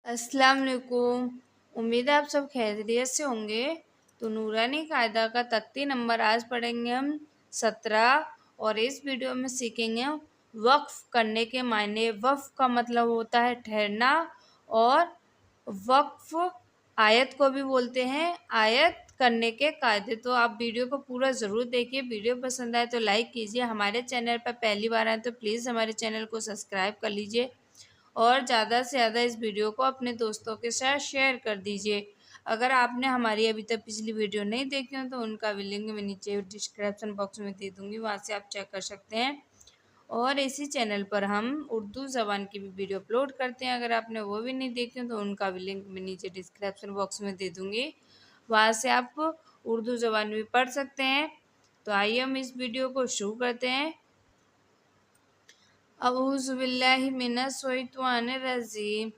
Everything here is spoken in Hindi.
अस्सलाम वालेकुम। उम्मीद है आप सब खैरियत से होंगे। तो नूरानी कायदा का तख्ती नंबर आज पढ़ेंगे हम 17 और इस वीडियो में सीखेंगे वक्फ करने के मायने। वक्फ का मतलब होता है ठहरना और वक्फ आयत को भी बोलते हैं। आयत करने के कायदे। तो आप वीडियो को पूरा ज़रूर देखिए। वीडियो पसंद आए तो लाइक कीजिए। हमारे चैनल पर पहली बार आए तो प्लीज़ हमारे चैनल को सब्सक्राइब कर लीजिए और ज़्यादा से ज़्यादा इस वीडियो को अपने दोस्तों के साथ शेयर कर दीजिए। अगर आपने हमारी अभी तक पिछली वीडियो नहीं देखी हो तो उनका भी लिंक मैं नीचे डिस्क्रिप्शन बॉक्स में दे दूँगी, वहाँ से आप चेक कर सकते हैं। और इसी चैनल पर हम उर्दू ज़बान की भी वीडियो अपलोड करते हैं। अगर आपने वो भी नहीं देखी हो तो उनका भी लिंक मैं नीचे डिस्क्रिप्शन बॉक्स में दे दूँगी, वहाँ से आप उर्दू ज़बान भी पढ़ सकते हैं। तो आइए हम इस वीडियो को शुरू करते हैं। अऊज़ु बिल्लाहि मिनश शैतानिर रजीम।